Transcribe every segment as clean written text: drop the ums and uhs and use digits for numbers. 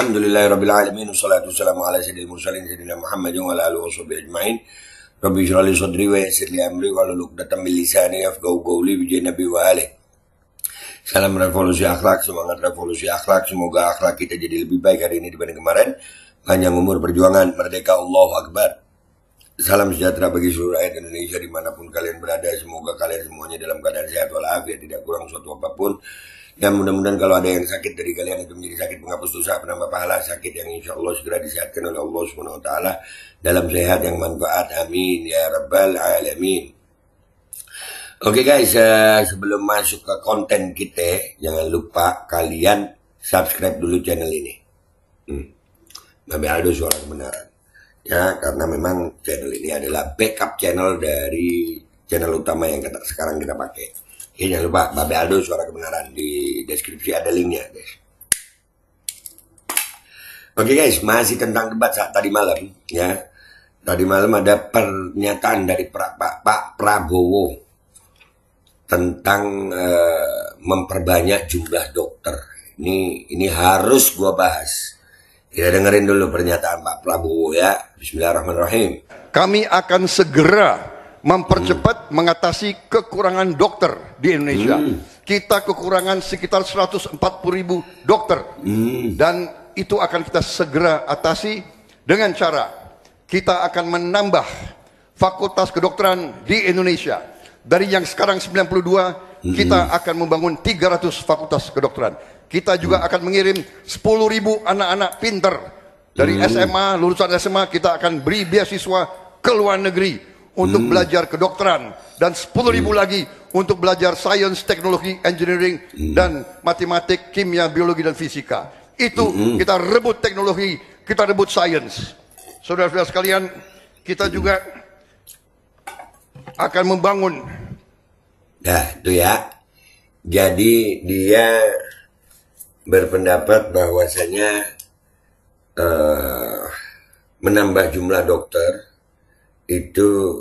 Alhamdulillahirabbil alamin wassalatu wassalamu ala sayyidil mursalin sayyidina Muhammadin wa ala alihi washabihi ajmain. Rabbi shrah li sadri wa yassir li amri wahlul 'uqdatam min lisani yafqahu qawli bi nabi wa alihi. Salam revolusi akhlak, semangat revolusi akhlak. Semoga akhlak kita jadi lebih baik hari ini dibanding kemarin. Panjang umur perjuangan, merdeka, Allahu Akbar. Salam sejahtera bagi seluruh rakyat Indonesia dimanapun kalian berada. Semoga kalian semuanya dalam keadaan sehat walafiat, tidak kurang suatu apapun. Dan mudah-mudahan kalau ada yang sakit dari kalian itu menjadi sakit penghapus dosa, penambah pahala, sakit yang insya Allah segera disehatkan oleh Allah Subhanahu Wa Taala dalam sehat yang manfaat. Amin ya Rabbal Alamin. Oke guys, sebelum masuk ke konten kita, jangan lupa kalian subscribe dulu channel ini. Babe Aldo Suara Kebenaran. Ya, karena memang channel ini adalah backup channel dari channel utama yang sekarang kita pakai. Ya, jangan lupa Babe Aldo Suara Kebenaran, di deskripsi ada linknya guys. Oke guys, masih tentang debat saat tadi malam ya. Tadi malam ada pernyataan dari Pak Prabowo tentang memperbanyak jumlah dokter. Ini harus gua bahas. Kita dengerin dulu pernyataan Pak Prabowo ya. Bismillahirrahmanirrahim. Kami akan segera mempercepat mengatasi kekurangan dokter di Indonesia. Kita kekurangan sekitar 140.000 dokter. Dan itu akan kita segera atasi dengan cara kita akan menambah fakultas kedokteran di Indonesia. Dari yang sekarang 92, kita akan membangun 300 fakultas kedokteran. Kita juga akan mengirim 10.000 anak-anak pinter dari SMA, lulusan SMA kita akan beri beasiswa ke luar negeri untuk belajar kedokteran, dan 10.000 lagi untuk belajar sains, teknologi, engineering, dan matematik, kimia, biologi, dan fisika. Itu kita rebut teknologi, kita rebut sains. Saudara-saudara sekalian, kita juga akan membangun. Nah, itu ya. Jadi dia berpendapat bahwasanya menambah jumlah dokter itu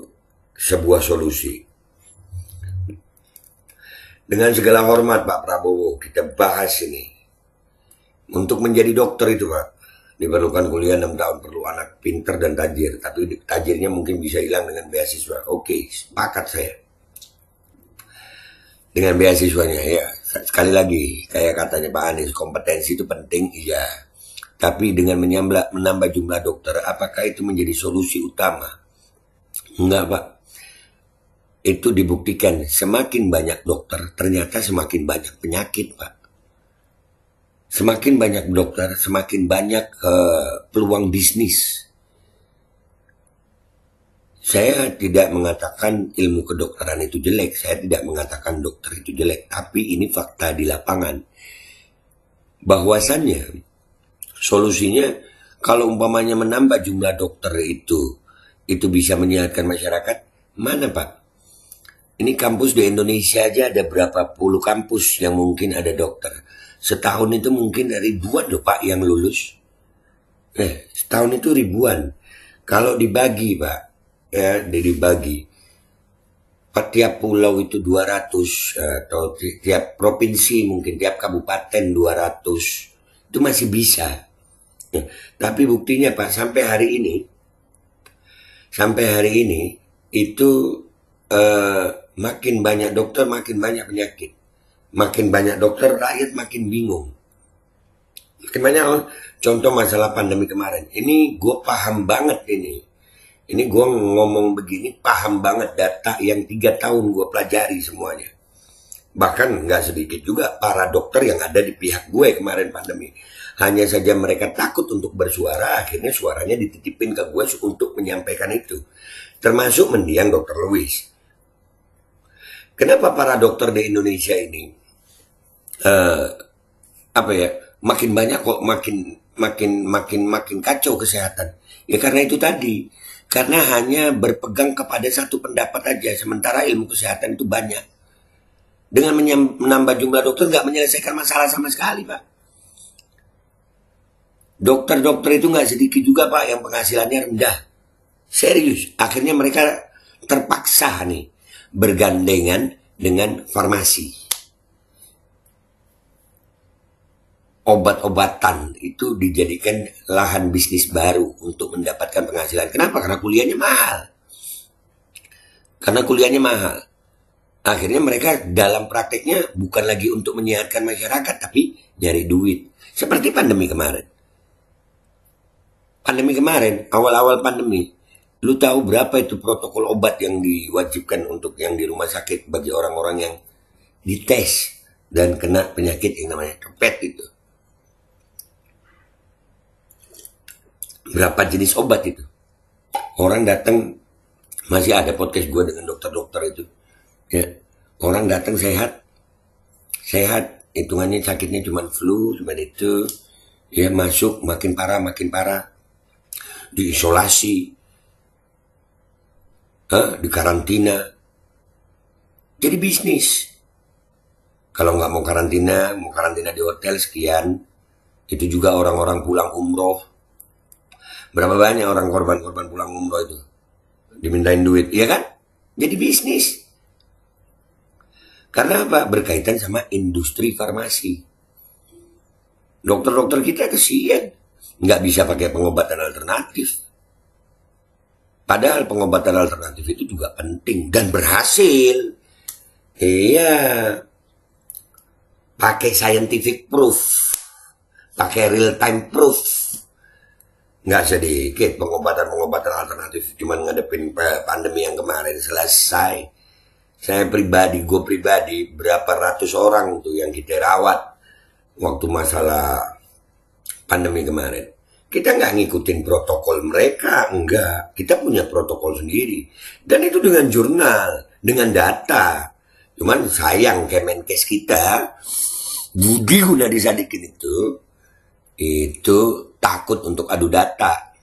sebuah solusi. Dengan segala hormat Pak Prabowo, kita bahas ini. Untuk menjadi dokter itu Pak, diperlukan kuliah 6 tahun, perlu anak pinter dan tajir. Tapi tajirnya mungkin bisa hilang dengan beasiswa. Oke, sepakat saya. Dengan beasiswanya ya. Sekali lagi, kayak katanya Pak Anies, kompetensi itu penting, iya. Tapi dengan menambah jumlah dokter, apakah itu menjadi solusi utama? Enggak Pak. Itu dibuktikan, semakin banyak dokter, ternyata semakin banyak penyakit Pak. Semakin banyak dokter, semakin banyak peluang bisnis. Saya tidak mengatakan ilmu kedokteran itu jelek, saya tidak mengatakan dokter itu jelek, tapi ini fakta di lapangan. Bahwasannya solusinya kalau umpamanya menambah jumlah dokter itu bisa menyehatkan masyarakat, mana Pak? Ini kampus di Indonesia aja ada berapa puluh kampus yang mungkin ada dokter. Setahun itu mungkin ribuan loh Pak yang lulus. Setahun itu ribuan. Kalau dibagi Pak, ya dibagi tiap pulau itu 200 atau tiap provinsi mungkin tiap kabupaten 200 itu masih bisa ya. Tapi buktinya Pak sampai hari ini itu makin banyak dokter makin banyak penyakit, makin banyak dokter rakyat makin bingung, makin banyak. Contoh masalah pandemi kemarin ini gue paham banget ini gue ngomong begini, paham banget data yang 3 tahun gue pelajari semuanya. Bahkan nggak sedikit juga para dokter yang ada di pihak gue kemarin pandemi. Hanya saja mereka takut untuk bersuara, akhirnya suaranya dititipin ke gue untuk menyampaikan itu. Termasuk mendiang Dr. Lewis. Kenapa para dokter di Indonesia ini, makin banyak kok makin kacau kesehatan? Ya karena itu tadi. Karena hanya berpegang kepada satu pendapat aja, sementara ilmu kesehatan itu banyak. Dengan menambah jumlah dokter nggak menyelesaikan masalah sama sekali Pak. Dokter-dokter itu nggak sedikit juga Pak yang penghasilannya rendah. Serius, akhirnya mereka terpaksa nih bergandengan dengan farmasi. obat-obatan itu dijadikan lahan bisnis baru untuk mendapatkan penghasilan. Kenapa? Karena kuliahnya mahal. Karena kuliahnya mahal. Akhirnya mereka dalam prakteknya bukan lagi untuk menyehatkan masyarakat, tapi nyari duit. Seperti pandemi kemarin. Pandemi kemarin, awal-awal pandemi, lu tahu berapa itu protokol obat yang diwajibkan untuk yang di rumah sakit bagi orang-orang yang dites dan kena penyakit yang namanya Topet itu. Berapa jenis obat itu? Orang datang, masih ada podcast gue dengan dokter-dokter itu. Ya, orang datang sehat, hitungannya sakitnya cuma flu, cuma itu. Ya, masuk makin parah, diisolasi, di karantina. Jadi bisnis. Kalau nggak mau karantina di hotel sekian. Itu juga orang-orang pulang umroh. Berapa banyak orang korban-korban pulang umroh itu? Dimintain duit, iya kan? Jadi bisnis. Karena apa? Berkaitan sama industri farmasi. Dokter-dokter kita kesian. Nggak bisa pakai pengobatan alternatif. Padahal pengobatan alternatif itu juga penting dan berhasil. Iya. Pakai scientific proof. Pakai real time proof. Nggak sedikit pengobatan alternatif. Cuman ngadepin pandemi yang kemarin selesai. Gue pribadi, berapa ratus orang tuh yang kita rawat waktu masalah pandemi kemarin. Kita nggak ngikutin protokol mereka, enggak. Kita punya protokol sendiri. Dan itu dengan jurnal, dengan data. Cuman sayang Kemenkes kita, Budi Gunadisadikin itu takut untuk adu data.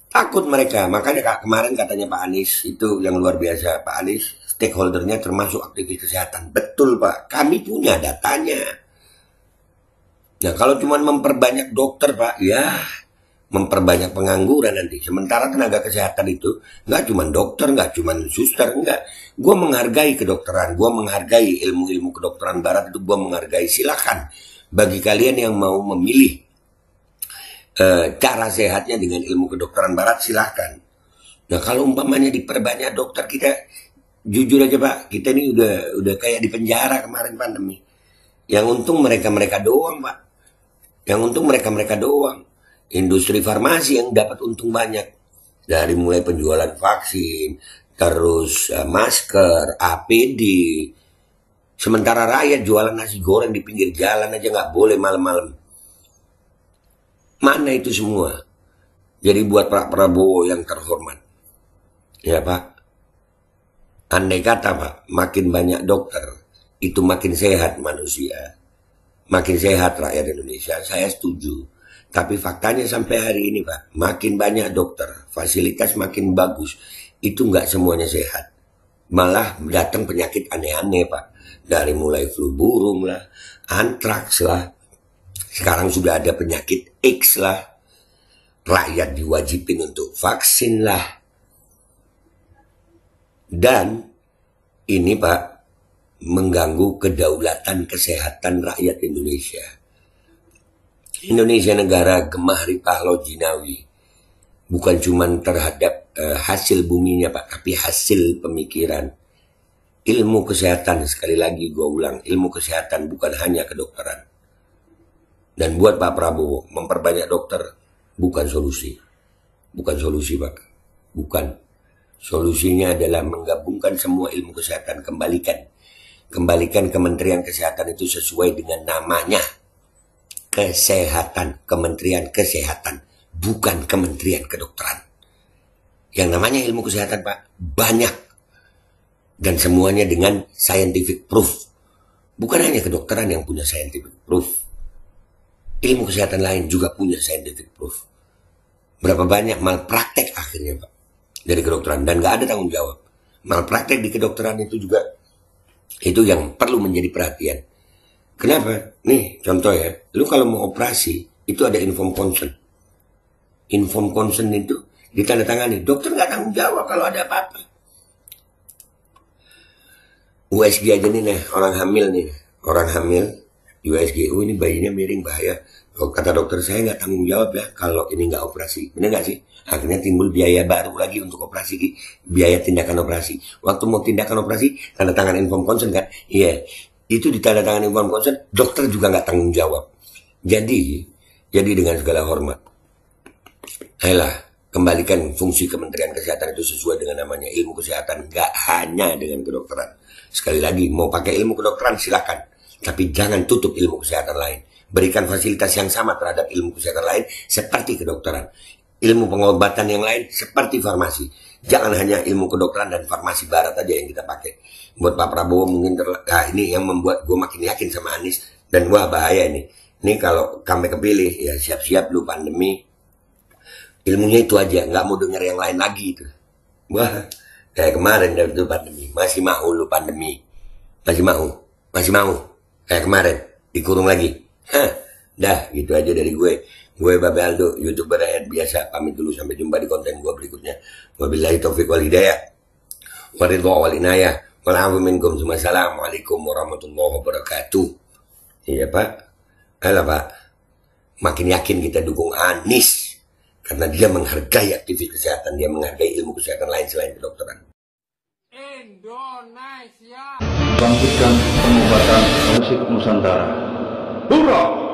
Takut mereka. Makanya kemarin katanya Pak Anies, itu yang luar biasa. Pak Anies, stakeholdernya termasuk aktivis kesehatan. Betul Pak, kami punya datanya. Nah kalau cuma memperbanyak dokter Pak, ya memperbanyak pengangguran nanti. Sementara tenaga kesehatan itu nggak cuma dokter, nggak cuma suster, enggak. Gue menghargai kedokteran, gue menghargai ilmu-ilmu kedokteran barat itu gue menghargai. Silakan bagi kalian yang mau memilih cara sehatnya dengan ilmu kedokteran barat, silahkan. Nah kalau umpamanya diperbanyak dokter, kita jujur aja Pak, kita ini udah kayak di penjara kemarin pandemi. Yang untung mereka doang Pak. Yang untung mereka doang. Industri farmasi yang dapat untung banyak. Dari mulai penjualan vaksin, terus masker, APD. Sementara rakyat jualan nasi goreng di pinggir jalan aja nggak boleh malam-malam. Mana itu semua? Jadi buat Pak Prabowo yang terhormat. Ya Pak. Andai kata Pak, makin banyak dokter, itu makin sehat manusia. Makin sehat rakyat Indonesia, saya setuju. Tapi faktanya sampai hari ini Pak, makin banyak dokter, fasilitas makin bagus, itu nggak semuanya sehat. Malah datang penyakit aneh-aneh Pak. Dari mulai flu burung lah, antraks lah. Sekarang sudah ada penyakit X lah. Rakyat diwajibin untuk vaksin lah. Dan ini Pak, mengganggu kedaulatan kesehatan rakyat Indonesia. Indonesia negara gemah ripah lojinawi. Bukan cuma terhadap hasil buminya Pak, tapi hasil pemikiran. Ilmu kesehatan, sekali lagi gue ulang, ilmu kesehatan bukan hanya kedokteran. Dan buat Pak Prabowo, memperbanyak dokter bukan solusi. Bukan solusi Pak. Bukan. Solusinya adalah menggabungkan semua ilmu kesehatan, kembalikan Kementerian Kesehatan itu sesuai dengan namanya. Kesehatan, Kementerian Kesehatan, bukan Kementerian Kedokteran. Yang namanya ilmu kesehatan Pak, banyak. Dan semuanya dengan scientific proof. Bukan hanya kedokteran yang punya scientific proof. Ilmu kesehatan lain juga punya scientific proof. Berapa banyak malpraktek akhirnya Pak dari kedokteran, dan gak ada tanggung jawab. Malpraktek di kedokteran itu juga, itu yang perlu menjadi perhatian. Kenapa? Nih contoh ya, lu kalau mau operasi itu ada inform consent. Inform consent itu ditandatangani, dokter gak tanggung jawab kalau ada apa-apa. USG aja nih, orang hamil di USG, oh ini bayinya miring bahaya. Oh, kata dokter saya nggak tanggung jawab ya kalau ini nggak operasi. Bener nggak sih? Akhirnya timbul biaya baru lagi untuk operasi, biaya tindakan operasi. Waktu mau tindakan operasi, tanda tangan inform consent kan? Iya, itu ditanda tangan inform consent, dokter juga nggak tanggung jawab. Jadi dengan segala hormat, ayolah kembalikan fungsi Kementerian Kesehatan itu sesuai dengan namanya ilmu kesehatan, nggak hanya dengan kedokteran. Sekali lagi, mau pakai ilmu kedokteran silahkan, tapi jangan tutup ilmu kesehatan lain. Berikan fasilitas yang sama terhadap ilmu kesehatan lain seperti kedokteran. Ilmu pengobatan yang lain seperti farmasi. Jangan hanya ilmu kedokteran dan farmasi barat aja yang kita pakai. Buat Pak Prabowo mungkin ini yang membuat gue makin yakin sama Anies. Dan wah bahaya ini. Ini kalau kami kepilih, ya siap-siap lu pandemi. Ilmunya itu aja, nggak mau denger yang lain lagi itu. Wah, kayak kemarin dari itu pandemi. Masih mau lu pandemi. Masih mau. Kayak kemarin, dikurung lagi. Hah, dah gitu aja dari gue. Gue Babe Aldo, YouTuber rakyat biasa. Pamit dulu, sampai jumpa di konten gue berikutnya. Wabillahi taufiq wal hidayah. Waridho wal inayah. Walafu minkum. Assalamualaikum warahmatullahi wabarakatuh. Iya Pak. Ayolah Pak. Makin yakin kita dukung Anies. Karena dia menghargai aktivis kesehatan. Dia menghargai ilmu kesehatan lain selain kedokteran. Indonesia. Bangkitkan pengobatan musik Nusantara. Hurrah!